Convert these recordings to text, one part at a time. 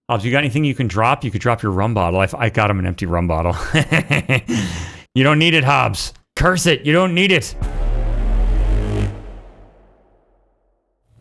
Hobbs, you got anything you can drop? You could drop your rum bottle. I got him an empty rum bottle. You don't need it, Hobbs. Curse it. You don't need it.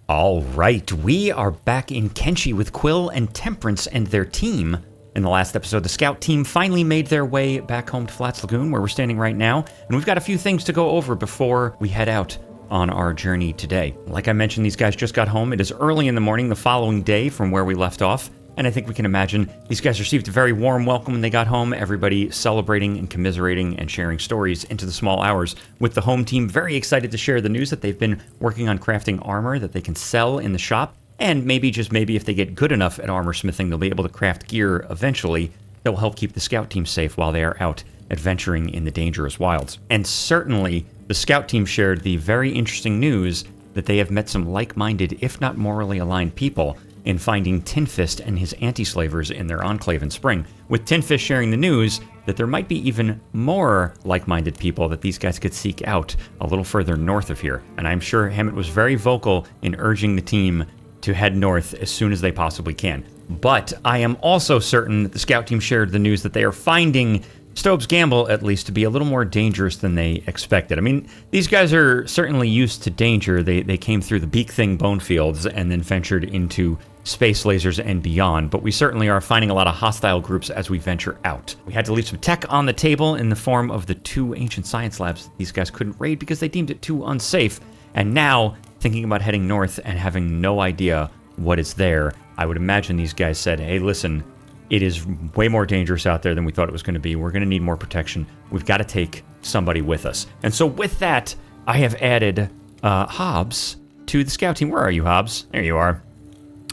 All right, we are back in Kenshi with Quill and Temperance and their team. In the last episode, the scout team finally made their way back home to Flats Lagoon, where we're standing right now, and we've got a few things to go over before we head out on our journey today. Like I mentioned, these guys just got home. It is early in the morning the following day from where we left off, and I think we can imagine these guys received a very warm welcome when they got home, everybody celebrating and commiserating and sharing stories into the small hours, with the home team very excited to share the news that they've been working on crafting armor that they can sell in the shop, and maybe, just maybe, if they get good enough at armor smithing, they'll be able to craft gear eventually that will help keep the scout team safe while they are out adventuring in the dangerous wilds. And certainly, the scout team shared the very interesting news that they have met some like-minded, if not morally aligned people in finding Tin Fist and his anti-slavers in their enclave in spring, with Tin Fist sharing the news that there might be even more like-minded people that these guys could seek out a little further north of here. And I'm sure Hammett was very vocal in urging the team to head north as soon as they possibly can. But I am also certain that the scout team shared the news that they are finding Stobe's Gamble, at least, to be a little more dangerous than they expected. I mean, these guys are certainly used to danger. They came through the Beak Thing bone fields and then ventured into space lasers and beyond, but we certainly are finding a lot of hostile groups as we venture out. We had to leave some tech on the table in the form of the 2 ancient science labs that these guys couldn't raid because they deemed it too unsafe, and now, thinking about heading north and having no idea what is there, I would imagine these guys said, hey, listen, it is way more dangerous out there than we thought it was going to be. We're going to need more protection. We've got to take somebody with us. And so with that, I have added Hobbs to the scout team. Where are you, Hobbs? There you are.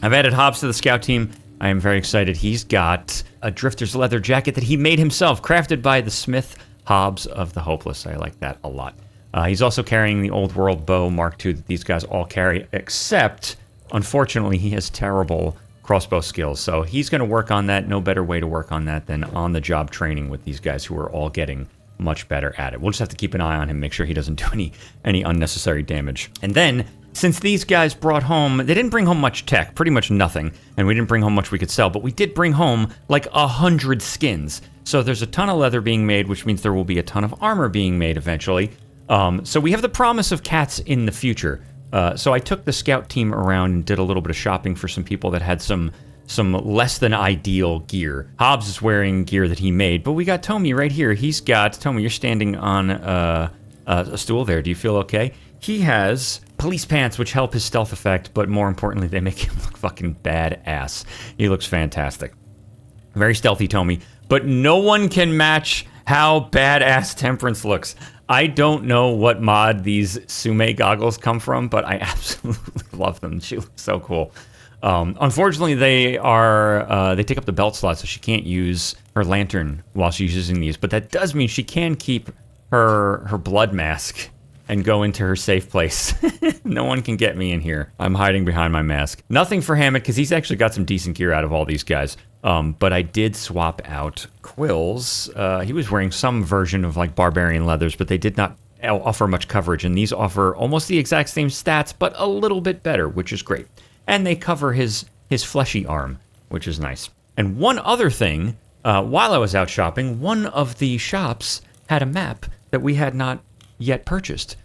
I've added Hobbs to the scout team. I am very excited. He's got a drifter's leather jacket that he made himself, crafted by the smith Hobbs of the Hopeless. I like that a lot. He's also carrying the old world bow Mark II that these guys all carry, except, unfortunately, he has terrible crossbow skills. So he's going to work on that. No better way to work on that than on-the-job training with these guys who are all getting much better at it. We'll just have to keep an eye on him, make sure he doesn't do any unnecessary damage. And then, since these guys brought home, they didn't bring home much tech, pretty much nothing, and we didn't bring home much we could sell, but we did bring home like 100 skins. So there's a ton of leather being made, which means there will be a ton of armor being made eventually. So we have the promise of cats in the future. So I took the scout team around and did a little bit of shopping for some people that had some less than ideal gear. Hobbs is wearing gear that he made, but we got Tommy right here. He's got, Tommy, you're standing on a stool there. Do you feel okay? He has police pants, which help his stealth effect, but more importantly, they make him look fucking badass. He looks fantastic. Very stealthy, Tommy, but no one can match how badass Temperance looks. I don't know what mod these Sume goggles come from, but I absolutely love them. She looks so cool. Unfortunately, they take up the belt slot, so she can't use her lantern while she's using these, but that does mean she can keep her blood mask and go into her safe place. No one can get me in here. I'm hiding behind my mask. Nothing for Hammett, because he's actually got some decent gear out of all these guys. But I did swap out Quill's. He was wearing some version of like barbarian leathers, but they did not offer much coverage, and these offer almost the exact same stats, but a little bit better, which is great. And they cover his fleshy arm, which is nice. And one other thing, while I was out shopping, one of the shops had a map that we had not yet purchased.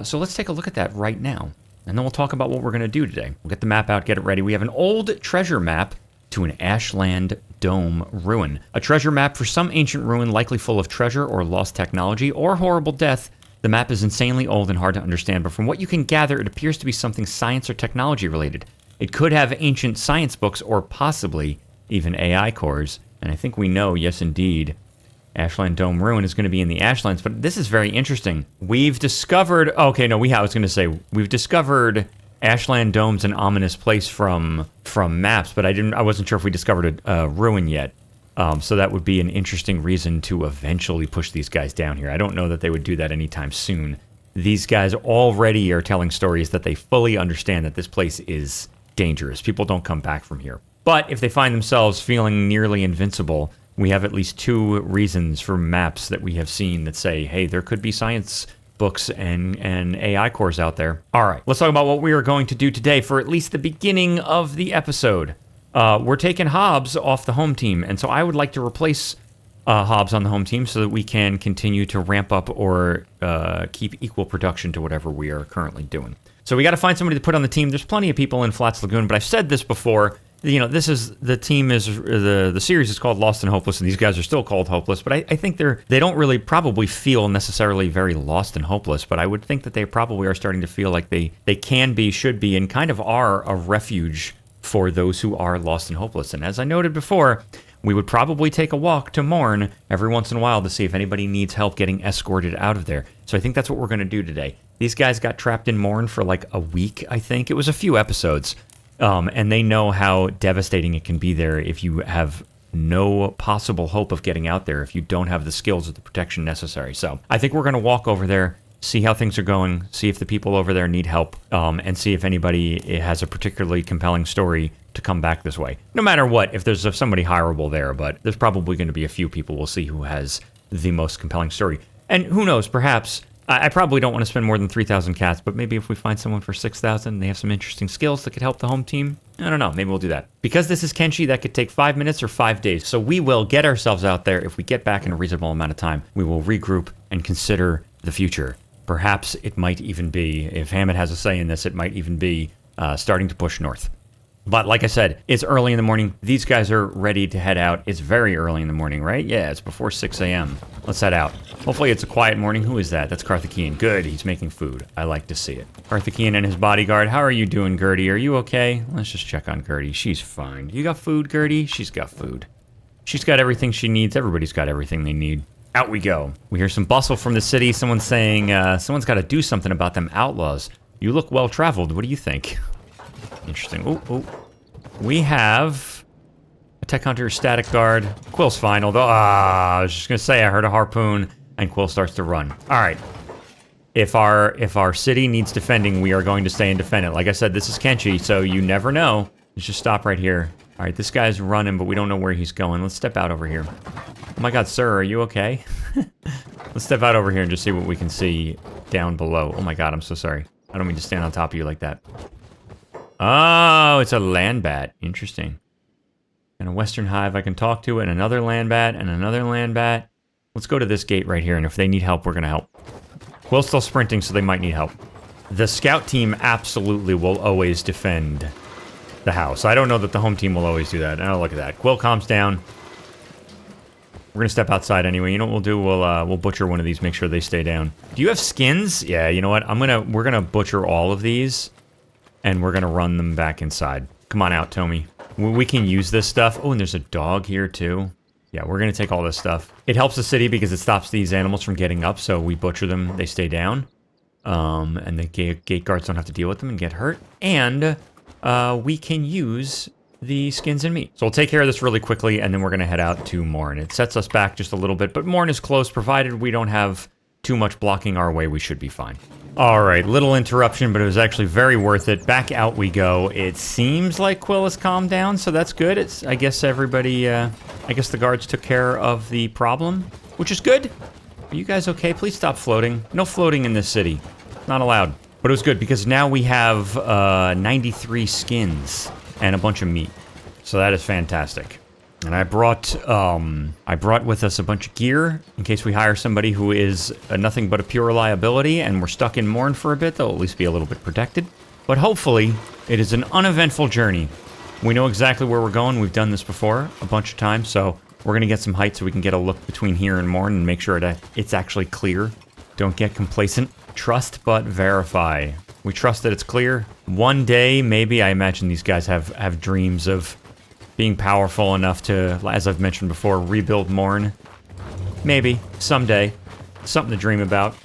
So let's take a look at that right now, and then we'll talk about what we're going to do today. We'll get the map out, get it ready. We have an old treasure map to an Ashland Dome ruin. A treasure map for some ancient ruin likely full of treasure or lost technology or horrible death. The map is insanely old and hard to understand, but from what you can gather, it appears to be something science or technology related. It could have ancient science books or possibly even AI cores, and I think we know, yes indeed, Ashland Dome ruin is going to be in the Ashlands, but this is very interesting. We've discovered, we've discovered Ashland Dome's an ominous place from maps, but I wasn't sure if we discovered a ruin yet. So that would be an interesting reason to eventually push these guys down here. I don't know that they would do that anytime soon. These guys already are telling stories that they fully understand that this place is dangerous. People don't come back from here. But if they find themselves feeling nearly invincible, we have at least 2 reasons for maps that we have seen that say, hey, there could be science books and AI cores out there. All right, let's talk about what we are going to do today for at least the beginning of the episode. we're taking Hobbs off the home team. And so I would like to replace Hobbs on the home team so that we can continue to ramp up or keep equal production to whatever we are currently doing. So we got to find somebody to put on the team. There's plenty of people in Flats Lagoon, but I've said this before. You know, this is the team is the series is called Lost and Hopeless, and these guys are still called Hopeless. But I think they don't really probably feel necessarily very lost and hopeless. But I would think that they probably are starting to feel like they can be, should be, and kind of are a refuge for those who are lost and hopeless. And as I noted before, we would probably take a walk to Mourn every once in a while to see if anybody needs help getting escorted out of there. So I think that's what we're going to do today. These guys got trapped in Mourn for like a week, I think. It was a few episodes. And they know how devastating it can be there if you have no possible hope of getting out there, if you don't have the skills or the protection necessary. So I think we're going to walk over there, see how things are going, see if the people over there need help, and see if anybody has a particularly compelling story to come back this way. No matter what, if there's somebody hireable there, but there's probably going to be a few people we'll see who has the most compelling story. And who knows, perhaps... I probably don't want to spend more than 3,000 cats, but maybe if we find someone for 6,000, they have some interesting skills that could help the home team. I don't know. Maybe we'll do that. Because this is Kenshi, that could take 5 minutes or 5 days. So we will get ourselves out there. If we get back in a reasonable amount of time, we will regroup and consider the future. Perhaps it might even be, if Hammett has a say in this, it might even be starting to push north. But like I said, it's early in the morning. These guys are ready to head out. It's very early in the morning, right? Yeah, it's before 6 a.m. Let's head out. Hopefully it's a quiet morning. Who is that? That's Karthikeyan. Good, he's making food. I like to see it. Karthikeyan and his bodyguard. How are you doing, Gertie? Are you okay? Let's just check on Gertie. She's fine. You got food, Gertie? She's got food. She's got everything she needs. Everybody's got everything they need. Out we go. We hear some bustle from the city. Someone's saying, someone's got to do something about them outlaws. You look well-traveled. What do you think? Interesting. Oh. We have a tech hunter, static guard. Quill's fine, although, I was just going to say I heard a harpoon, and Quill starts to run. All right. If our city needs defending, we are going to stay and defend it. Like I said, this is Kenshi, so you never know. Let's just stop right here. All right, this guy's running, but we don't know where he's going. Let's step out over here. Oh my god, sir, are you okay? Let's step out over here and just see what we can see down below. Oh my god, I'm so sorry. I don't mean to stand on top of you like that. Oh, it's a Landbat. Interesting. And a Western Hive I can talk to, and another Landbat, and another Landbat. Let's go to this gate right here, and if they need help, we're going to help. Quill's still sprinting, so they might need help. The scout team absolutely will always defend the house. I don't know that the home team will always do that. Oh, look at that. Quill calms down. We're going to step outside anyway. You know what we'll do? We'll butcher one of these, make sure they stay down. Do you have skins? Yeah, you know what? We're going to butcher all of these. And we're going to run them back inside. Come on out, Tommy. We can use this stuff. Oh, and there's a dog here, too. Yeah, we're going to take all this stuff. It helps the city because it stops these animals from getting up, so we butcher them, they stay down. And the gate guards don't have to deal with them and get hurt. And we can use the skins and meat. So we'll take care of this really quickly, and then we're going to head out to Mourn. It sets us back just a little bit, but Mourn is close. Provided we don't have too much blocking our way, we should be fine. All right, little interruption, but it was actually very worth it. Back out we go. It seems like Quill has calmed down, so that's good. I guess everybody, I guess the guards took care of the problem, which is good. Are you guys okay? Please stop floating. No floating in this city. Not allowed. But it was good because now we have 93 skins and a bunch of meat. So that is fantastic. And I brought with us a bunch of gear in case we hire somebody who is nothing but a pure liability and we're stuck in Mourn for a bit. They'll at least be a little bit protected. But hopefully, it is an uneventful journey. We know exactly where we're going. We've done this before a bunch of times, so we're going to get some height so we can get a look between here and Mourn and make sure that it's actually clear. Don't get complacent. Trust but verify. We trust that it's clear. One day, maybe, I imagine these guys have dreams of being powerful enough to, as I've mentioned before, rebuild Mourn. Maybe, someday. Something to dream about.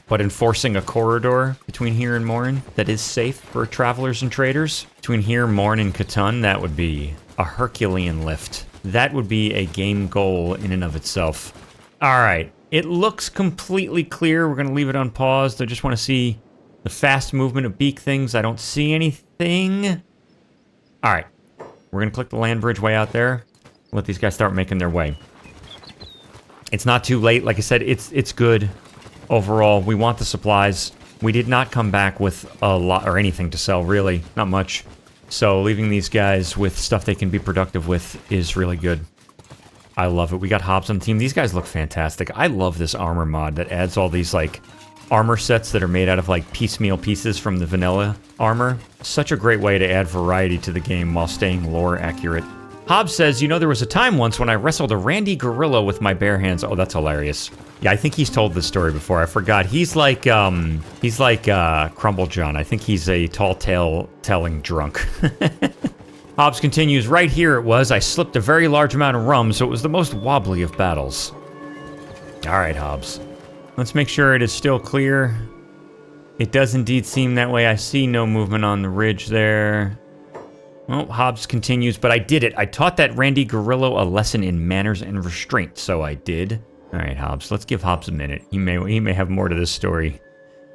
But enforcing a corridor between here and Mourn that is safe for travelers and traders, between here, Mourn, and Catan, that would be a Herculean lift. That would be a game goal in and of itself. Alright, it looks completely clear. We're going to leave it unpaused. I just want to see the fast movement of beak things. I don't see anything. Alright. We're going to click the land bridge way out there. Let these guys start making their way. It's not too late. Like I said, it's good overall. We want the supplies. We did not come back with a lot or anything to sell, really. Not much. So leaving these guys with stuff they can be productive with is really good. I love it. We got Hobbs on the team. These guys look fantastic. I love this armor mod that adds all these, like, armor sets that are made out of, like, piecemeal pieces from the vanilla armor. Such a great way to add variety to the game while staying lore accurate. Hobbs says, you know, there was a time once when I wrestled a randy gorilla with my bare hands. Oh, that's hilarious. Yeah, I think he's told this story before. I forgot. He's like Crumble John. I think he's a tall tale telling drunk. Hobbs continues, right here it was. I slipped a very large amount of rum, so it was the most wobbly of battles. All right, Hobbs. Let's make sure it is still clear. It does indeed seem that way. I see no movement on the ridge there. Well, Hobbs continues, but I did it. I taught that randy gorilla a lesson in manners and restraint, so I did. All right, Hobbs, let's give Hobbs a minute. He may have more to this story.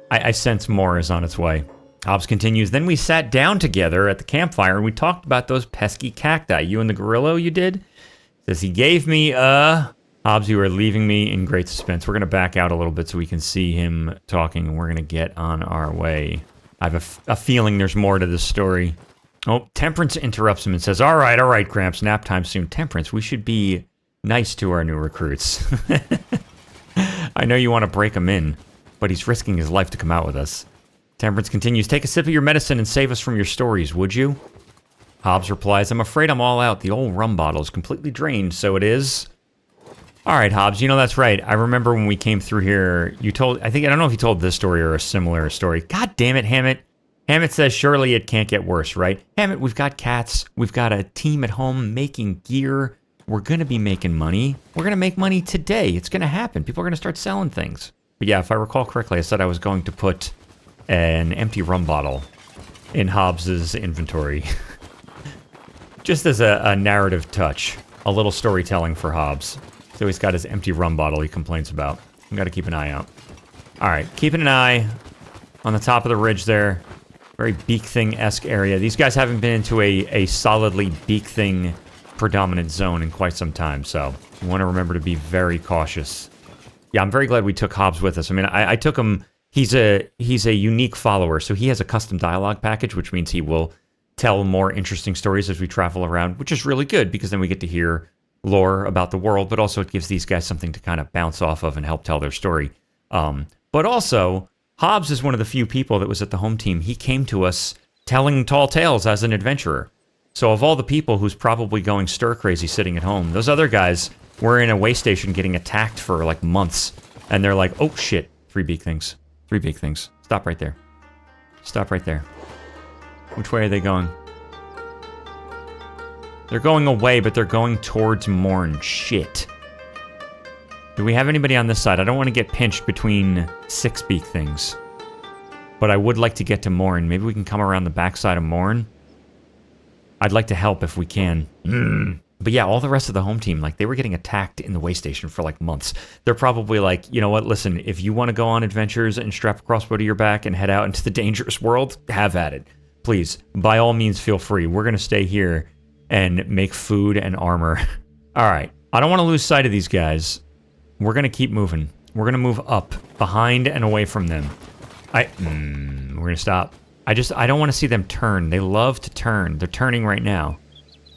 I sense more is on its way. Hobbs continues, then we sat down together at the campfire and we talked about those pesky cacti. You and the gorilla, you did? Says he gave me Hobbs, you are leaving me in great suspense. We're going to back out a little bit so we can see him talking, and we're going to get on our way. I have a feeling there's more to this story. Oh, Temperance interrupts him and says, all right, Gramps, nap time soon. Temperance, we should be nice to our new recruits. I know you want to break him in, but he's risking his life to come out with us. Temperance continues, take a sip of your medicine and save us from your stories, would you? Hobbs replies, I'm afraid I'm all out. The old rum bottle is completely drained, so it is. All right, Hobbs, you know, that's right. I remember when we came through here, you told, I don't know if you told this story or a similar story. God damn it, Hammett. Hammett says, surely it can't get worse, right? Hammett, we've got cats. We've got a team at home making gear. We're going to be making money. We're going to make money today. It's going to happen. People are going to start selling things. But yeah, if I recall correctly, I said I was going to put an empty rum bottle in Hobbs's inventory. Just as a narrative touch. A little storytelling for Hobbs. So he's got his empty rum bottle he complains about. We've got to keep an eye out. All right, keeping an eye on the top of the ridge there. Very beak thing-esque area. These guys haven't been into a solidly beak thing predominant zone in quite some time, so you want to remember to be very cautious. Yeah, I'm very glad we took Hobbs with us. I mean, I took him. He's a unique follower, so he has a custom dialogue package, which means he will tell more interesting stories as we travel around, which is really good because then we get to hear lore about the world, but also it gives these guys something to kind of bounce off of and help tell their story. But also, Hobbs is one of the few people that was at the home team. He came to us telling tall tales as an adventurer. So of all the people who's probably going stir-crazy sitting at home, those other guys were in a way station getting attacked for like months. And they're like, oh shit, 3 beak things. 3 beak things. Stop right there. Stop right there. Which way are they going? They're going away, but they're going towards Mourn. Shit. Do we have anybody on this side? I don't want to get pinched between 6 beak things. But I would like to get to Mourn. Maybe we can come around the backside of Mourn. I'd like to help if we can. But yeah, all the rest of the home team, like, they were getting attacked in the way station for, like, months. They're probably like, you know what, listen, if you want to go on adventures and strap a crossbow to your back and head out into the dangerous world, have at it. Please, by all means, feel free. We're going to stay here and make food and armor. All right. I don't want to lose sight of these guys. We're going to keep moving. We're going to move up, behind and away from them. We're going to stop. I don't want to see them turn. They love to turn. They're turning right now.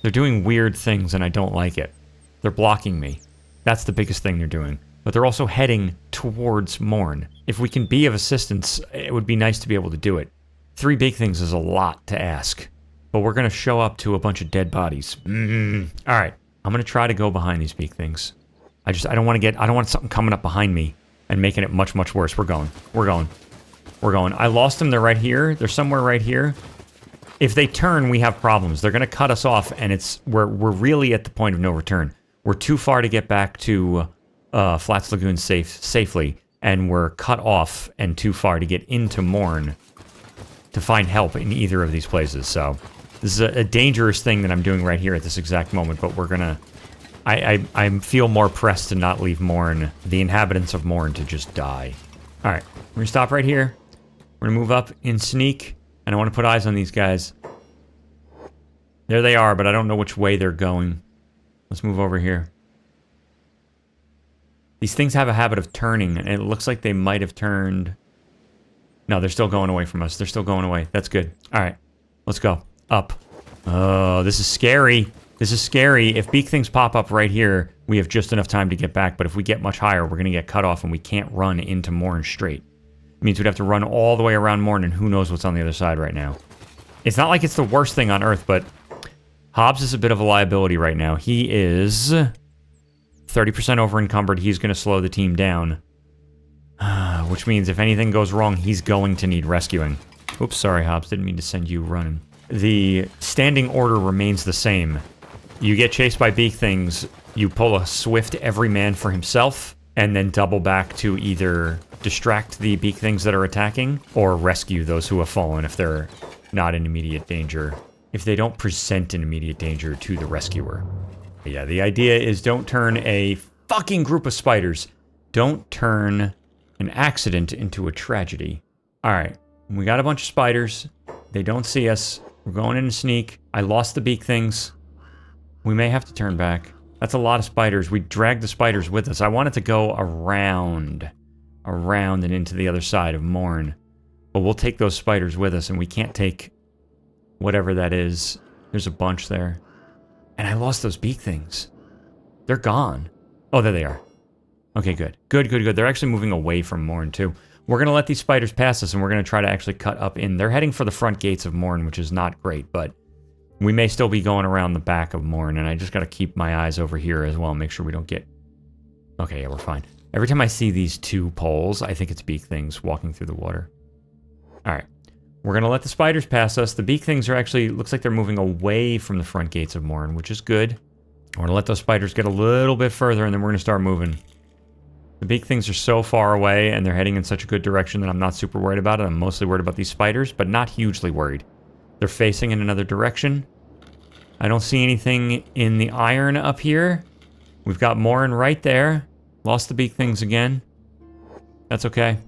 They're doing weird things, and I don't like it. They're blocking me. That's the biggest thing they're doing. But they're also heading towards Mourn. If we can be of assistance, it would be nice to be able to do it. 3 big things is a lot to ask. But we're going to show up to a bunch of dead bodies. All right. I'm going to try to go behind these big things. I don't want something coming up behind me and making it much, much worse. We're going. I lost them. They're right here. They're somewhere right here. If they turn, we have problems. They're going to cut us off, and we're really at the point of no return. We're too far to get back to Flats Lagoon safely, and we're cut off and too far to get into Mourn to find help in either of these places. So this is a dangerous thing that I'm doing right here at this exact moment, but we're going to... I feel more pressed to not leave Mourn, the inhabitants of Mourn, to just die. All right, we're going to stop right here. We're going to move up in sneak, and I want to put eyes on these guys. There they are, but I don't know which way they're going. Let's move over here. These things have a habit of turning, and it looks like they might have turned... No, they're still going away from us. They're still going away. That's good. All right, let's go. Up. Oh, this is scary. This is scary. If beak things pop up right here, we have just enough time to get back. But if we get much higher, we're going to get cut off and we can't run into Mourn straight. It means we'd have to run all the way around Mourn and who knows what's on the other side right now. It's not like it's the worst thing on Earth, but Hobbs is a bit of a liability right now. He is 30% over encumbered. He's going to slow the team down. Which means if anything goes wrong, he's going to need rescuing. Oops, sorry, Hobbs. Didn't mean to send you running. The standing order remains the same. You get chased by beak things, you pull a swift every man for himself, and then double back to either distract the beak things that are attacking, or rescue those who have fallen if they're not in immediate danger. If they don't present an immediate danger to the rescuer. But yeah, the idea is don't turn a fucking group of spiders. Don't turn an accident into a tragedy. Alright, we got a bunch of spiders. They don't see us. We're going in a sneak. I lost the beak things. We may have to turn back. That's a lot of spiders. We dragged the spiders with us. I wanted to go around and into the other side of Mourn. But we'll take those spiders with us, and we can't take whatever that is. There's a bunch there. And I lost those beak things. They're gone. Oh, there they are. Okay, good. Good. They're actually moving away from Mourn, too. We're going to let these spiders pass us, and we're going to try to actually cut up in. They're heading for the front gates of Mourn, which is not great, but we may still be going around the back of Mourn, and I just got to keep my eyes over here as well, make sure we don't get... Okay, yeah, we're fine. Every time I see these two poles, I think it's beak things walking through the water. Alright. We're going to let the spiders pass us. The beak things are actually... Looks like they're moving away from the front gates of Mourn, which is good. We're going to let those spiders get a little bit further, and then we're going to start moving. The beak things are so far away, and they're heading in such a good direction that I'm not super worried about it. I'm mostly worried about these spiders, but not hugely worried. They're facing in another direction. I don't see anything in the iron up here. We've got Mourn right there. Lost the beak things again. That's okay.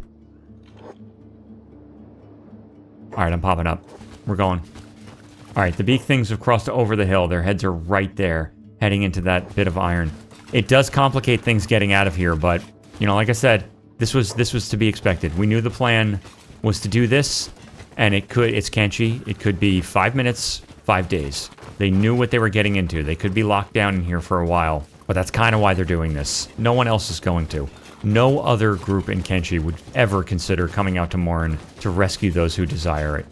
Alright, I'm popping up. We're going. Alright, the beak things have crossed over the hill. Their heads are right there, heading into that bit of iron. It does complicate things getting out of here, but, you know, like I said, this was to be expected. We knew the plan was to do this, and it's Kenshi. It could be 5 minutes, 5 days. They knew what they were getting into. They could be locked down in here for a while, but that's kind of why they're doing this. No one else is going to. No other group in Kenshi would ever consider coming out to Mourn to rescue those who desire it.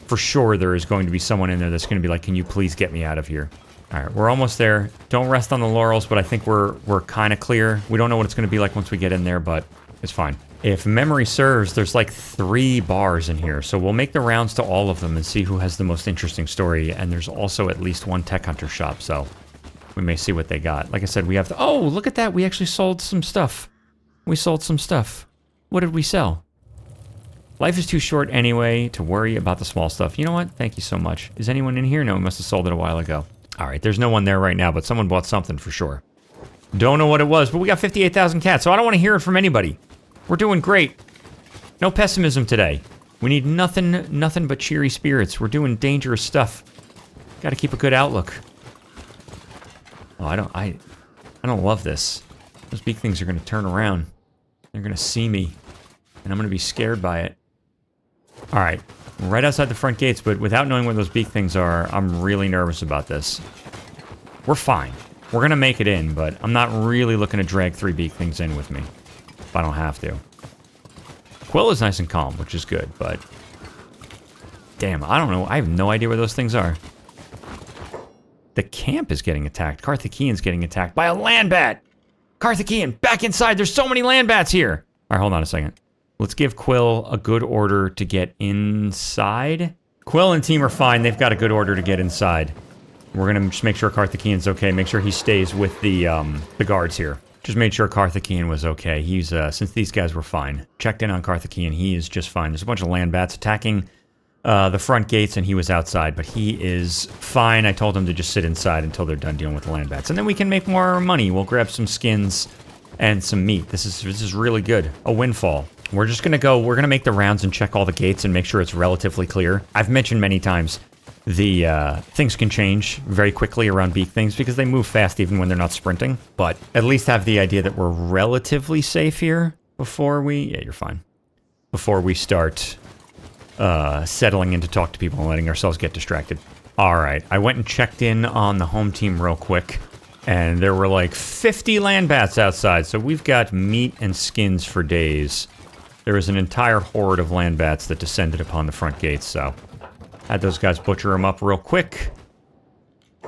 For sure, there is going to be someone in there that's going to be like, can you please get me out of here? Alright, we're almost there. Don't rest on the laurels, but I think we're kind of clear. We don't know what it's going to be like once we get in there, but it's fine. If memory serves, there's like 3 bars in here, so we'll make the rounds to all of them and see who has the most interesting story, and there's also at least 1 tech hunter shop, so we may see what they got. Like I said, we have to... Oh, look at that! We actually sold some stuff. We sold some stuff. What did we sell? Life is too short anyway to worry about the small stuff. You know what? Thank you so much. Is anyone in here? No, we must have sold it a while ago. Alright, there's no one there right now, but someone bought something for sure. Don't know what it was, but we got 58,000 cats, so I don't want to hear it from anybody. We're doing great. No pessimism today. We need nothing but cheery spirits. We're doing dangerous stuff. Gotta keep a good outlook. Oh, I don't love this. Those beak things are gonna turn around. They're gonna see me, and I'm gonna be scared by it. Alright, right outside the front gates, but without knowing where those beak things are, I'm really nervous about this. We're fine. We're gonna make it in, but I'm not really looking to drag 3 beak things in with me. If I don't have to. Quill is nice and calm, which is good, but... Damn, I don't know. I have no idea where those things are. The camp is getting attacked. Carthaginian's getting attacked by a Landbat! Carthaginian, back inside! There's so many Landbats here! Alright, hold on a second. Let's give Quill a good order to get inside. Quill and team are fine. They've got a good order to get inside. We're gonna just make sure Carthaginian's okay. Make sure he stays with the guards here. Just made sure Carthaginian was okay. He's, since these guys were fine. Checked in on Carthaginian. He is just fine. There's a bunch of Landbats attacking the front gates, and he was outside, but he is fine. I told him to just sit inside until they're done dealing with the Landbats. And then we can make more money. We'll grab some skins and some meat. This is really good. A windfall. We're just gonna go, we're gonna make the rounds and check all the gates and make sure it's relatively clear. I've mentioned many times, the things can change very quickly around beak things because they move fast even when they're not sprinting. But at least have the idea that we're relatively safe here before we... Yeah, you're fine. Before we start settling in to talk to people and letting ourselves get distracted. All right, I went and checked in on the home team real quick, and there were like 50 Landbats outside, so we've got meat and skins for days. There was an entire horde of Landbats that descended upon the front gates, so had those guys butcher them up real quick,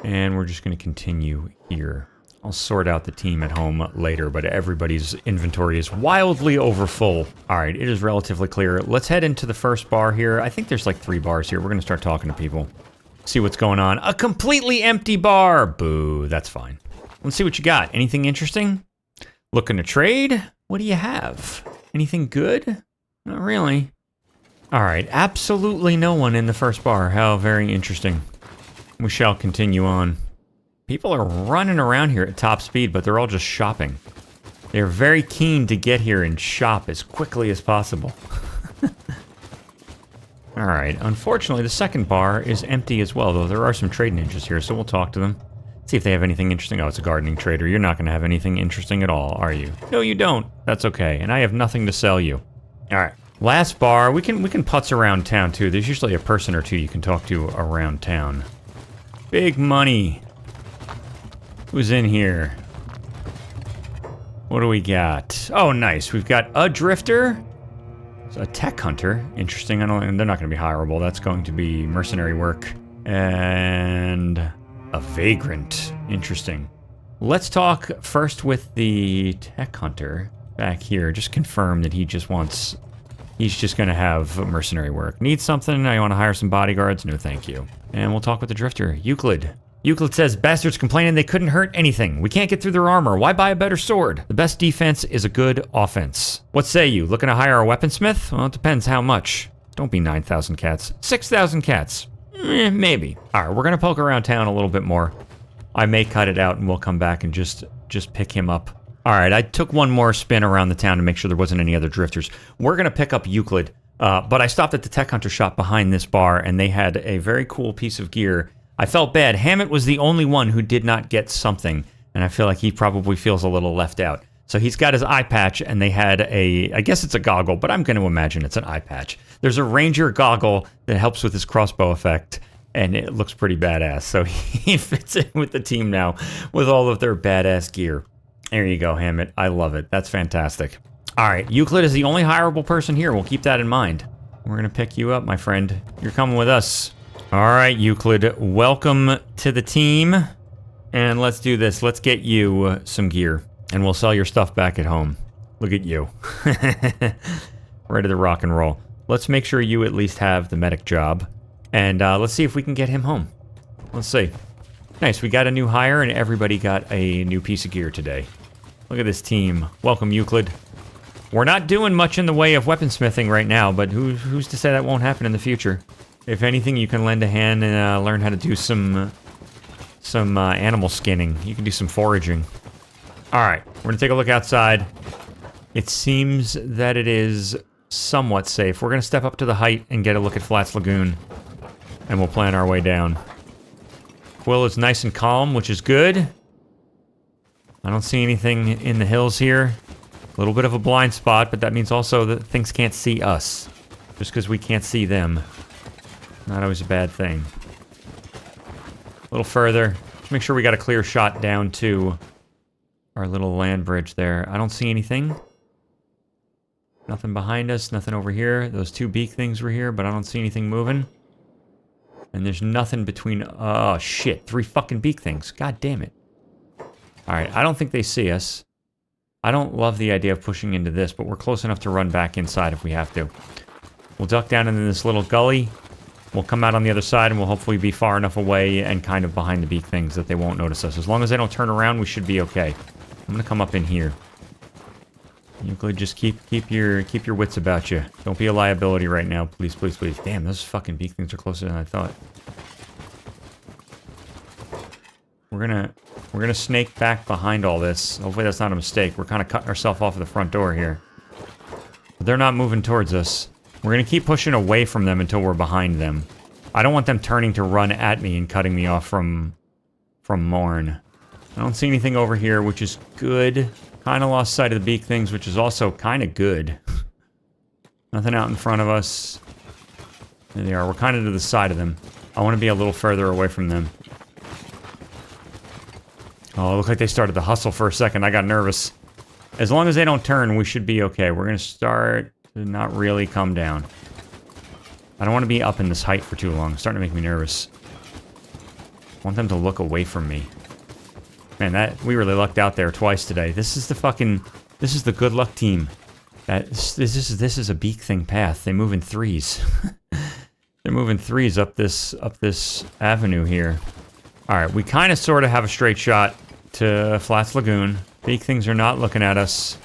and we're just going to continue here. I'll sort out the team at home later, but everybody's inventory is wildly overfull. All right, it is relatively clear. Let's head into the first bar here. I think there's like 3 bars here. We're going to start talking to people. See what's going on. A completely empty bar! Boo, that's fine. Let's see what you got. Anything interesting? Looking to trade? What do you have? Anything good? Not really. All right, absolutely no one in the first bar. How very interesting. We shall continue on. People are running around here at top speed, but they're all just shopping. They're very keen to get here and shop as quickly as possible. Alright, unfortunately the second bar is empty as well, though there are some trade ninjas here, so we'll talk to them. See if they have anything interesting. Oh, it's a gardening trader. You're not going to have anything interesting at all, are you? No, you don't. That's okay, and I have nothing to sell you. Alright, last bar. We can putz around town, too. There's usually a person or two you can talk to around town. Big money. Who's in here? What do we got? Oh, nice. We've got a drifter. A tech hunter. Interesting. They're not going to be hireable. That's going to be mercenary work. And a vagrant. Interesting. Let's talk first with the tech hunter back here. Just confirm that he just wants... He's just going to have mercenary work. Need something? I want to hire some bodyguards? No, thank you. And we'll talk with the drifter. Euclid. Euclid says, bastards complaining they couldn't hurt anything. We can't get through their armor. Why buy a better sword? The best defense is a good offense. What say you? Looking to hire a weaponsmith? Well, it depends how much. Don't be 9,000 cats. 6,000 cats. Maybe. All right, we're going to poke around town a little bit more. I may cut it out and we'll come back and just pick him up. All right, I took one more spin around the town to make sure there wasn't any other drifters. We're going to pick up Euclid, but I stopped at the tech hunter shop behind this bar, and they had a very cool piece of gear. I felt bad. Hammett was the only one who did not get something, and I feel like he probably feels a little left out. So he's got his eye patch, and they had I guess it's a goggle, but I'm going to imagine it's an eye patch. There's a ranger goggle that helps with his crossbow effect, and it looks pretty badass. So he fits in with the team now with all of their badass gear. There you go, Hammett. I love it. That's fantastic. All right, Euclid is the only hireable person here. We'll keep that in mind. We're going to pick you up, my friend. You're coming with us. All right, Euclid, welcome to the team. And let's do this. Let's get you some gear, and we'll sell your stuff back at home. Look at you. Ready to rock and roll. Let's make sure you at least have the medic job, and let's see if we can get him home. Let's see. Nice, we got a new hire, and everybody got a new piece of gear today. Look at this team. Welcome, Euclid. We're not doing much in the way of weaponsmithing right now, but who's to say that won't happen in the future? If anything, you can lend a hand and learn how to do some animal skinning. You can do some foraging. All right, we're going to take a look outside. It seems that it is somewhat safe. We're going to step up to the height and get a look at Flats Lagoon, and we'll plan our way down. Quill is nice and calm, which is good. I don't see anything in the hills here. A little bit of a blind spot, but that means also that things can't see us. Just because we can't see them. Not always a bad thing. A little further. Just make sure we got a clear shot down to our little land bridge there. I don't see anything. Nothing behind us, nothing over here. Those 2 beak things were here, but I don't see anything moving. And there's nothing between... Oh, shit. 3 fucking beak things. God damn it. Alright, I don't think they see us. I don't love the idea of pushing into this, but we're close enough to run back inside if we have to. We'll duck down into this little gully. We'll come out on the other side, and we'll hopefully be far enough away and kind of behind the beak things that they won't notice us. As long as they don't turn around, we should be okay. I'm gonna come up in here. Euclid, just keep your wits about you. Don't be a liability right now, please, please, please. Damn, those fucking beak things are closer than I thought. We're gonna snake back behind all this. Hopefully that's not a mistake. We're kind of cutting ourselves off of the front door here. But they're not moving towards us. We're gonna keep pushing away from them until we're behind them. I don't want them turning to run at me and cutting me off from Mourn. I don't see anything over here, which is good. Kind of lost sight of the beak things, which is also kind of good. Nothing out in front of us. There they are. We're kind of to the side of them. I want to be a little further away from them. Oh, it looked like they started to hustle for a second. I got nervous. As long as they don't turn, we should be okay. We're going to start to not really come down. I don't want to be up in this height for too long. It's starting to make me nervous. I want them to look away from me. Man, we really lucked out there twice today. This is the good luck team. This is a beak thing path. They move in threes. They're moving threes up this avenue here. All right, we kind of sort of have a straight shot to Flats Lagoon. Beak things are not looking at us.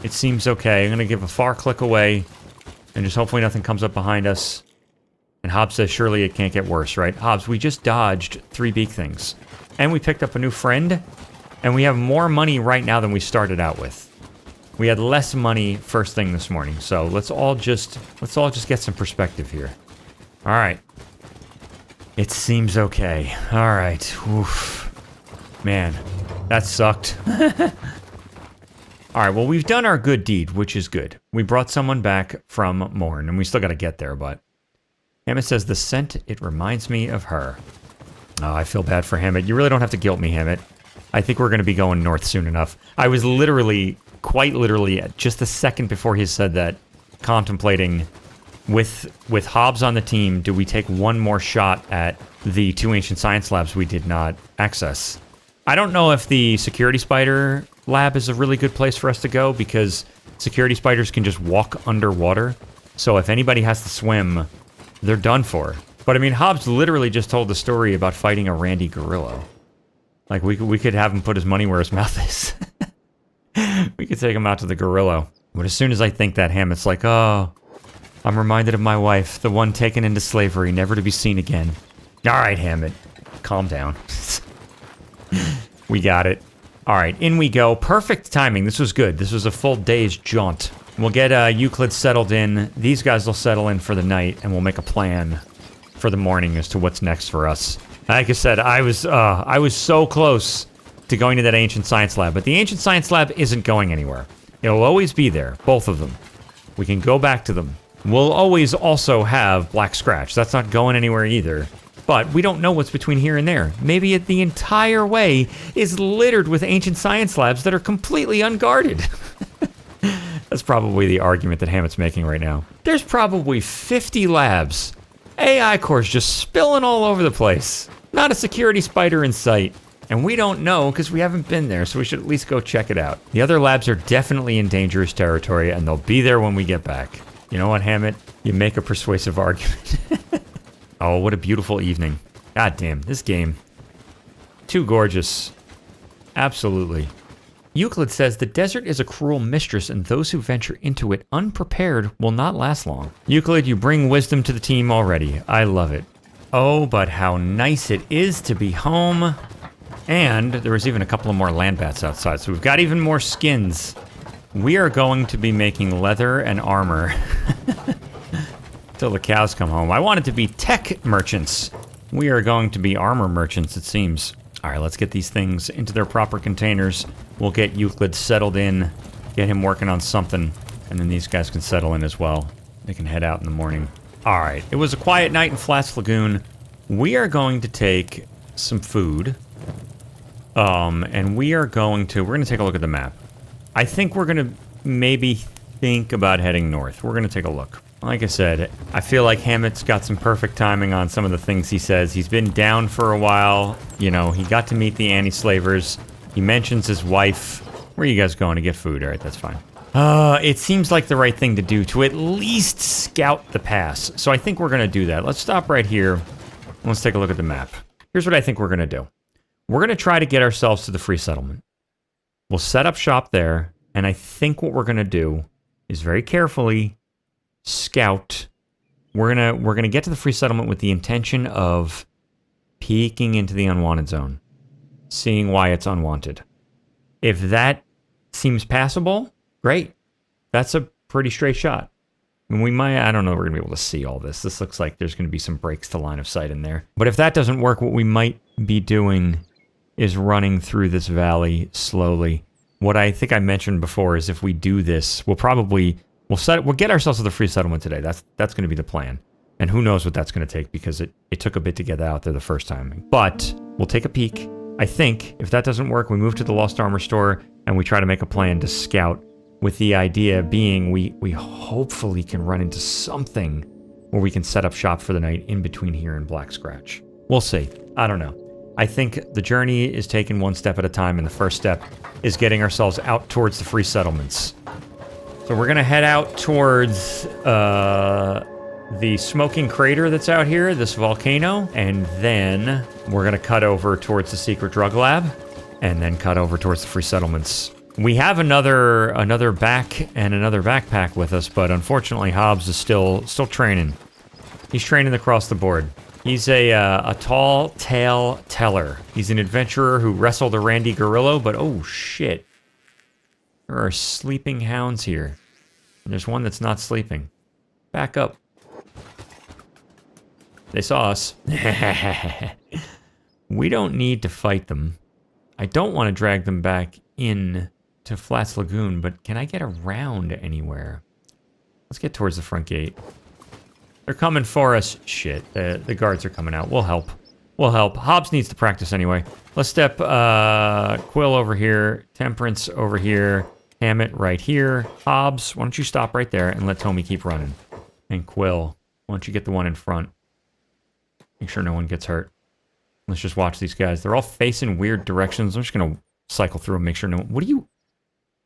It seems okay. I'm gonna give a far click away, and just hopefully nothing comes up behind us. And Hobbs says, surely it can't get worse, right? Hobbs, we just dodged 3 beak things. And we picked up a new friend, and we have more money right now than we started out with. We had less money first thing this morning, so let's all just get some perspective here. All right. It seems okay. All right. Oof. Man, that sucked. All right, well, we've done our good deed, which is good. We brought someone back from Mourn, and we still got to get there, but... Hammett says, the scent, it reminds me of her. Oh, I feel bad for Hammett. You really don't have to guilt me, Hammett. I think we're going to be going north soon enough. I was literally, quite literally, just a second before he said that, contemplating, with Hobbs on the team, do we take one more shot at the 2 ancient science labs we did not access? I don't know if the security spider lab is a really good place for us to go, because security spiders can just walk underwater. So if anybody has to swim, they're done for. But I mean, Hobbs literally just told the story about fighting a randy gorilla. Like, we could have him put his money where his mouth is. We could take him out to the gorilla. But as soon as I think that, Hammett's like, oh, I'm reminded of my wife, the one taken into slavery, never to be seen again. All right, Hammett, calm down. We got it. All right, in we go. Perfect timing. This was good. This was a full day's jaunt. We'll get Euclid settled in. These guys will settle in for the night, and we'll make a plan for the morning as to what's next for us. Like I said, I was so close to going to that ancient science lab, but the ancient science lab isn't going anywhere. It'll always be there, both of them. We can go back to them. We'll always also have Black Scratch. That's not going anywhere either. But we don't know what's between here and there. Maybe the entire way is littered with ancient science labs that are completely unguarded. That's probably the argument that Hammett's making right now. There's probably 50 labs. AI cores just spilling all over the place. Not a security spider in sight. And we don't know because we haven't been there, so we should at least go check it out. The other labs are definitely in dangerous territory, and they'll be there when we get back. You know what, Hammett? You make a persuasive argument. Oh, what a beautiful evening. God damn, this game. Too gorgeous. Absolutely. Euclid says the desert is a cruel mistress, and those who venture into it unprepared will not last long. Euclid, you bring wisdom to the team already. I love it. Oh, but how nice it is to be home. And there was even a couple of more Landbats outside, so we've got even more skins. We are going to be making leather and armor till the cows come home. I want it to be tech merchants. We are going to be armor merchants, it seems. All right, let's get these things into their proper containers. We'll get Euclid settled in, get him working on something, and then these guys can settle in as well. They can head out in the morning. All right, it was a quiet night in Flats Lagoon. We are going to take some food, and we're going to take a look at the map. I think we're going to maybe think about heading north. We're going to take a look. Like I said, I feel like Hammett's got some perfect timing on some of the things he says. He's been down for a while. You know, he got to meet the anti-slavers. He mentions his wife. Where are you guys going to get food? All right, that's fine. It seems like the right thing to do to at least scout the pass. So I think we're going to do that. Let's stop right here. Let's take a look at the map. Here's what I think we're going to do. We're going to try to get ourselves to the free settlement. We'll set up shop there. And I think what we're going to do is very carefully scout. We're gonna get to the free settlement with the intention of peeking into the unwanted zone, seeing why it's unwanted. If that seems passable, great. That's a pretty straight shot. And we might, I don't know if we're gonna be able to see all this. This looks like there's gonna be some breaks to line of sight in there. But if that doesn't work, what we might be doing is running through this valley slowly. What I think I mentioned before is if we do this, we'll get ourselves to the free settlement today. That's going to be the plan. And who knows what that's going to take, because it took a bit to get out there the first time. But we'll take a peek. I think if that doesn't work, we move to the Lost Armor store and we try to make a plan to scout, with the idea being we hopefully can run into something where we can set up shop for the night in between here and Black Scratch. We'll see. I don't know. I think the journey is taken one step at a time, and the first step is getting ourselves out towards the free settlements. So we're going to head out towards the smoking crater that's out here, this volcano, and then we're going to cut over towards the secret drug lab, and then cut over towards the free settlements. We have another back and another backpack with us, but unfortunately Hobbs is still training. He's training across the board. He's a tall tale teller. He's an adventurer who wrestled a Randy Gorillo, but oh shit. There are sleeping hounds here. And there's one that's not sleeping. Back up. They saw us. We don't need to fight them. I don't want to drag them back in to Flats Lagoon, but can I get around anywhere? Let's get towards the front gate. They're coming for us. Shit, the guards are coming out. We'll help. We'll help. Hobbs needs to practice anyway. Let's step Quill over here, Temperance over here, Hammett right here. Hobbs, why don't you stop right there and let Tommy keep running? And Quill, why don't you get the one in front? Make sure no one gets hurt. Let's just watch these guys. They're all facing weird directions. I'm just gonna cycle through and make sure no one...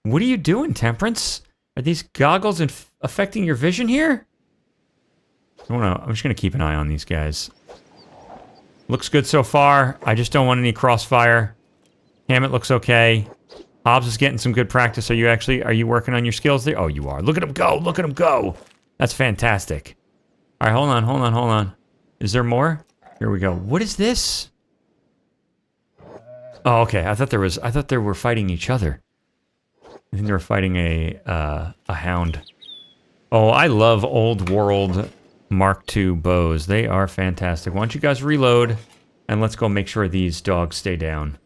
What are you doing, Temperance? Are these goggles affecting your vision here? I'm just gonna keep an eye on these guys. Looks good so far. I just don't want any crossfire. Hammett looks okay. Hobbs is getting some good practice. Are you working on your skills there? Oh, you are. Look at him go! Look at him go! That's fantastic. All right, hold on. Is there more? Here we go. What is this? Oh, okay. I thought they were fighting each other. I think they were fighting a hound. Oh, I love old world Mark II bows. They are fantastic. Why don't you guys reload, and let's go make sure these dogs stay down.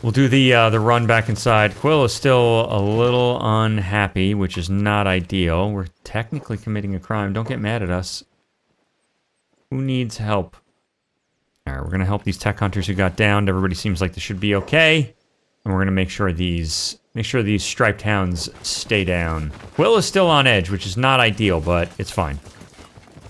We'll do the run back inside. Quill is still a little unhappy, which is not ideal. We're technically committing a crime. Don't get mad at us. Who needs help? All right, we're going to help these tech hunters who got downed. Everybody seems like they should be okay. And we're going to make sure these striped hounds stay down. Quill is still on edge, which is not ideal, but it's fine.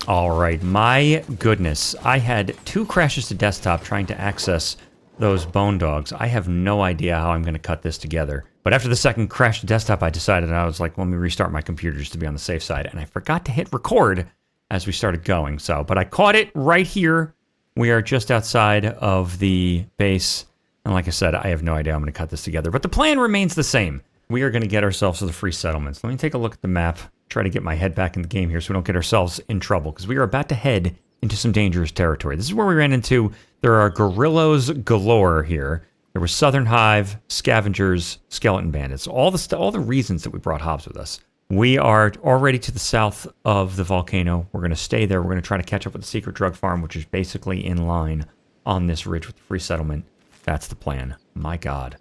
All right, my goodness. I had 2 crashes to desktop trying to access those bone dogs. I have no idea how I'm going to cut this together. But after the second crash to desktop, I decided, I was like, let me restart my computer just to be on the safe side. And I forgot to hit record as we started going. But I caught it right here. We are just outside of the base. And like I said, I have no idea how I'm going to cut this together. But the plan remains the same. We are going to get ourselves to the free settlements. Let me take a look at the map. Try to get my head back in the game here so we don't get ourselves in trouble. Because we are about to head into some dangerous territory. This is where we ran into... There are gorillas galore here. There was Southern Hive, Scavengers, Skeleton Bandits. All the reasons that we brought Hobbs with us. We are already to the south of the volcano. We're going to stay there. We're going to try to catch up with the secret drug farm, which is basically in line on this ridge with the free settlement. That's the plan. My God.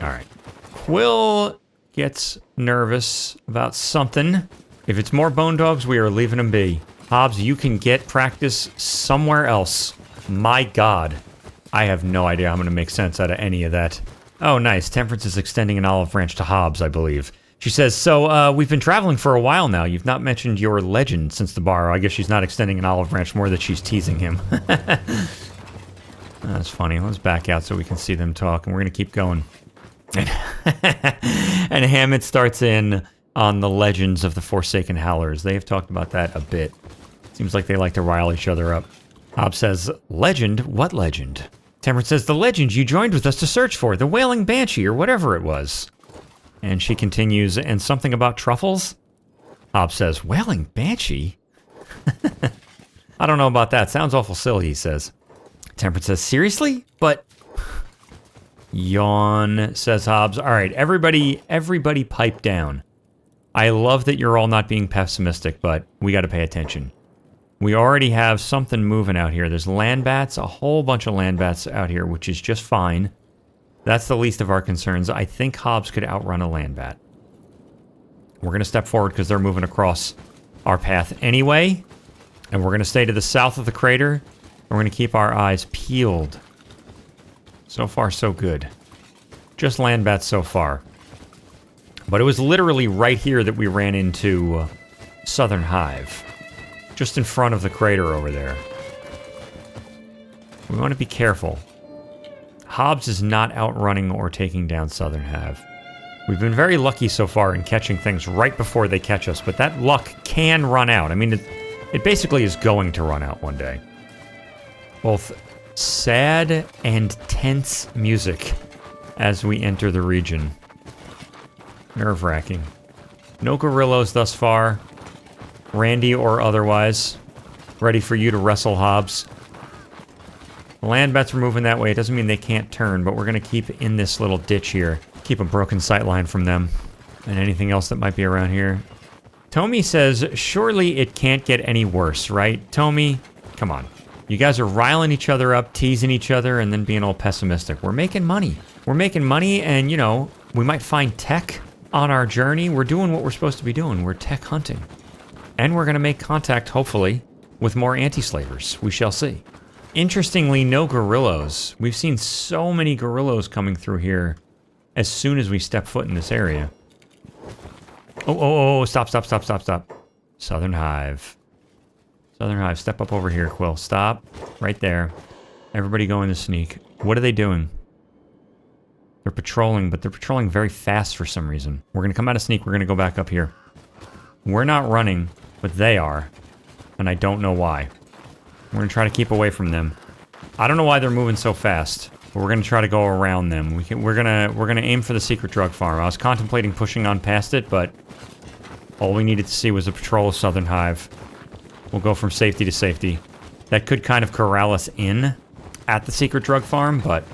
All right. Quill gets nervous about something. If it's more bone dogs, we are leaving them be. Hobbs, you can get practice somewhere else. My God. I have no idea how I'm going to make sense out of any of that. Oh, nice. Temperance is extending an olive branch to Hobbs, I believe. She says, so, we've been traveling for a while now. You've not mentioned your legend since the bar. I guess she's not extending an olive branch, more that she's teasing him. That's funny. Let's back out so we can see them talk, and we're going to keep going. And Hammett starts in on the legends of the Forsaken Howlers. They have talked about that a bit. Seems like they like to rile each other up. Hobbs says, legend? What legend? Temperance says, the legend you joined with us to search for, the Wailing Banshee, or whatever it was. And she continues, and something about truffles? Hobbs says, Wailing Banshee? I don't know about that. Sounds awful silly, he says. Temperance says, seriously? But... Yawn, says Hobbs. All right, everybody pipe down. I love that you're all not being pessimistic, but we got to pay attention. We already have something moving out here. There's Landbats, a whole bunch of Landbats out here, which is just fine. That's the least of our concerns. I think Hobbs could outrun a Landbat. We're going to step forward because they're moving across our path anyway. And we're going to stay to the south of the crater. We're going to keep our eyes peeled. So far, so good. Just Landbats so far. But it was literally right here that we ran into Southern Hive. Just in front of the crater over there. We want to be careful. Hobbs is not outrunning or taking down Southern Hive. We've been very lucky so far in catching things right before they catch us, but that luck can run out. I mean, it basically is going to run out one day. Both sad and tense music as we enter the region. Nerve-wracking. No gorillas thus far. Randy or otherwise. Ready for you to wrestle Hobbs. The Landbats are moving that way. It doesn't mean they can't turn, but we're going to keep in this little ditch here. Keep a broken sightline from them. And anything else that might be around here. Tomy says, surely it can't get any worse, right? Tomy, come on. You guys are riling each other up, teasing each other, and then being all pessimistic. We're making money. We're making money, and, you know, we might find tech on our journey. We're doing what we're supposed to be doing. We're tech hunting. And we're going to make contact, hopefully, with more anti-slavers. We shall see. Interestingly, no gorillas. We've seen so many gorillas coming through here as soon as we step foot in this area. Oh, stop. Southern Hive. Southern Hive, step up over here, Quill. Stop. Right there. Everybody go in the sneak. What are they doing? They're patrolling, but they're patrolling very fast for some reason. We're going to come out of sneak. We're going to go back up here. We're not running, but they are. And I don't know why. We're going to try to keep away from them. I don't know why they're moving so fast, but we're going to try to go around them. We're going to aim for the secret drug farm. I was contemplating pushing on past it, but all we needed to see was a patrol of Southern Hive. We'll go from safety to safety. That could kind of corral us in at the secret drug farm, but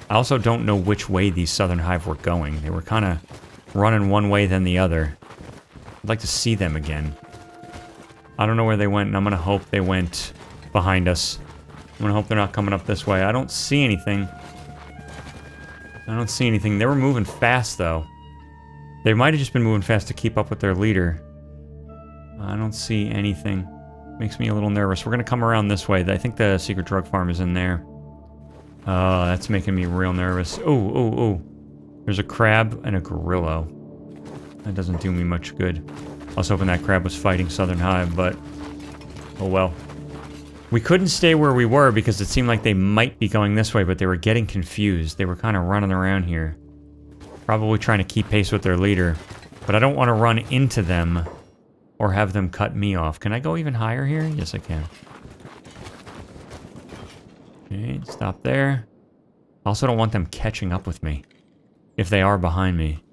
I also don't know which way these Southern Hive were going. They were kind of running one way then the other. I'd like to see them again. I don't know where they went, and I'm going to hope they went behind us. I'm going to hope they're not coming up this way. I don't see anything. I don't see anything. They were moving fast, though. They might have just been moving fast to keep up with their leader. I don't see anything. Makes me a little nervous. We're going to come around this way. I think the secret drug farm is in there. Oh, that's making me real nervous. Oh. There's a crab and a gorilla. That doesn't do me much good. I was hoping that crab was fighting Southern Hive, but oh well. We couldn't stay where we were because it seemed like they might be going this way, but they were getting confused. They were kind of running around here. Probably trying to keep pace with their leader. But I don't want to run into them or have them cut me off. Can I go even higher here? Yes, I can. Okay, stop there. I also don't want them catching up with me if they are behind me.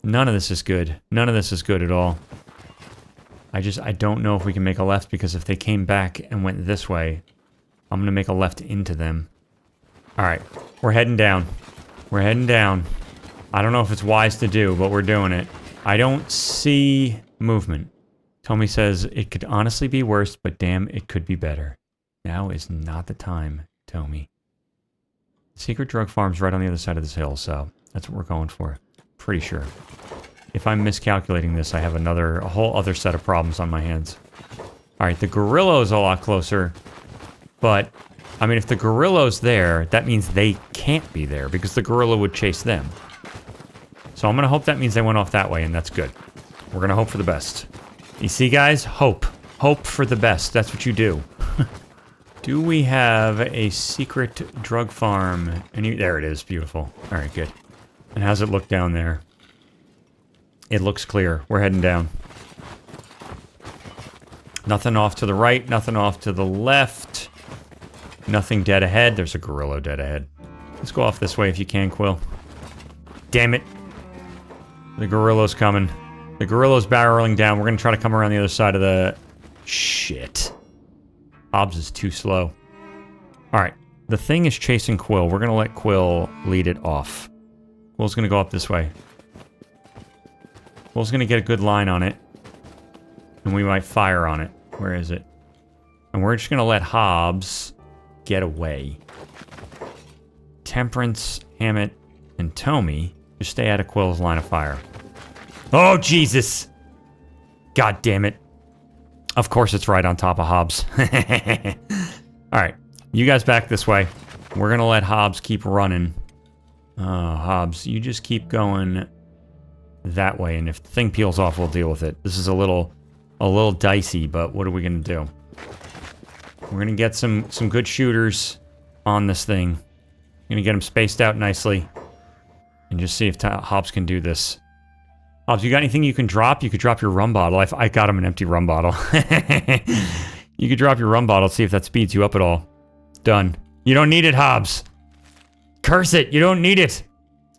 None of this is good. None of this is good at all. I don't know if we can make a left, because if they came back and went this way, I'm going to make a left into them. Alright, we're heading down. We're heading down. I don't know if it's wise to do, but we're doing it. I don't see movement. Tommy says, it could honestly be worse, but damn, it could be better. Now is not the time, Tommy. Secret drug farm's right on the other side of this hill, so that's what we're going for. Pretty sure. If I'm miscalculating this, I have a whole other set of problems on my hands. Alright, the gorillo's a lot closer, but, I mean, if the gorillo's there, that means they can't be there, because the gorilla would chase them. So I'm gonna hope that means they went off that way, and that's good. We're gonna hope for the best. You see, guys? Hope. Hope for the best. That's what you do. Do we have a secret drug farm? There it is. Beautiful. Alright, good. And how's it look down there? It looks clear. We're heading down. Nothing off to the right, nothing off to the left. Nothing dead ahead. There's a gorilla dead ahead. Let's go off this way if you can, Quill. Damn it. The gorilla's coming. The gorilla's barreling down. We're going to try to come around the other side of the... Shit. Hobbs is too slow. Alright. The thing is chasing Quill. We're going to let Quill lead it off. Quill's going to go up this way. Quill's going to get a good line on it. And we might fire on it. Where is it? And we're just going to let Hobbs get away. Temperance, Hammett, and Tommy just stay out of Quill's line of fire. Oh, Jesus! God damn it. Of course it's right on top of Hobbs. Alright, you guys back this way. We're gonna let Hobbs keep running. Hobbs, you just keep going that way, and if the thing peels off, we'll deal with it. This is a little dicey, but what are we gonna do? We're gonna get some good shooters on this thing. We're gonna get them spaced out nicely, and just see if Hobbs can do this. Hobbs, you got anything you can drop? You could drop your rum bottle. I got him an empty rum bottle. You could drop your rum bottle, see if that speeds you up at all. Done. You don't need it, Hobbs. Curse it, you don't need it.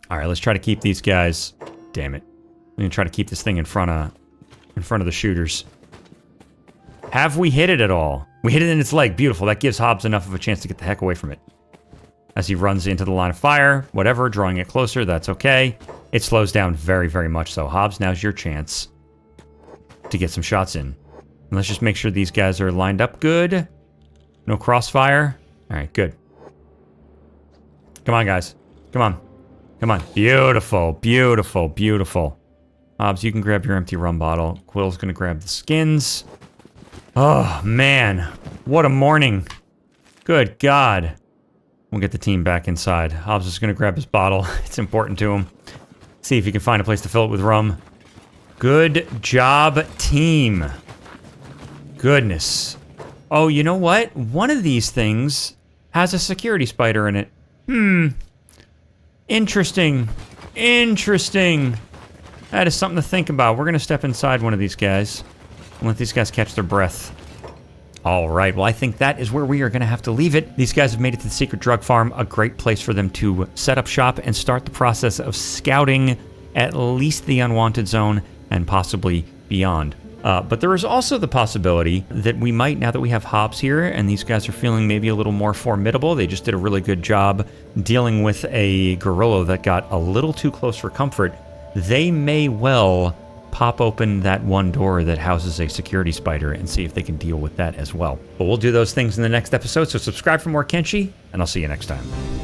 All right, let's try to keep these guys. Damn it. I'm gonna try to keep this thing in front of the shooters. Have we hit it at all? We hit it in its leg. Beautiful. That gives Hobbs enough of a chance to get the heck away from it. As he runs into the line of fire, whatever, drawing it closer, that's okay. It slows down very, very much so. Hobbs, now's your chance to get some shots in. And let's just make sure these guys are lined up good. No crossfire. All right, good. Come on, guys. Come on. Come on. Beautiful, beautiful, beautiful. Hobbs, you can grab your empty rum bottle. Quill's gonna grab the skins. Oh, man. What a morning. Good God. We'll get the team back inside. Hobbs is gonna grab his bottle. It's important to him. See if he can find a place to fill it with rum. Good job, team. Goodness. Oh, you know what? One of these things has a security spider in it. Interesting. Interesting. That is something to think about. We're going to step inside one of these guys and let these guys catch their breath. All right. Well, I think that is where we are going to have to leave it. These guys have made it to the secret drug farm, a great place for them to set up shop and start the process of scouting at least the unwanted zone and possibly beyond. But there is also the possibility that we might, now that we have Hobbs here, and these guys are feeling maybe a little more formidable, they just did a really good job dealing with a gorilla that got a little too close for comfort, they may well pop open that one door that houses a security spider and see if they can deal with that as well. But we'll do those things in the next episode, so subscribe for more Kenshi, and I'll see you next time.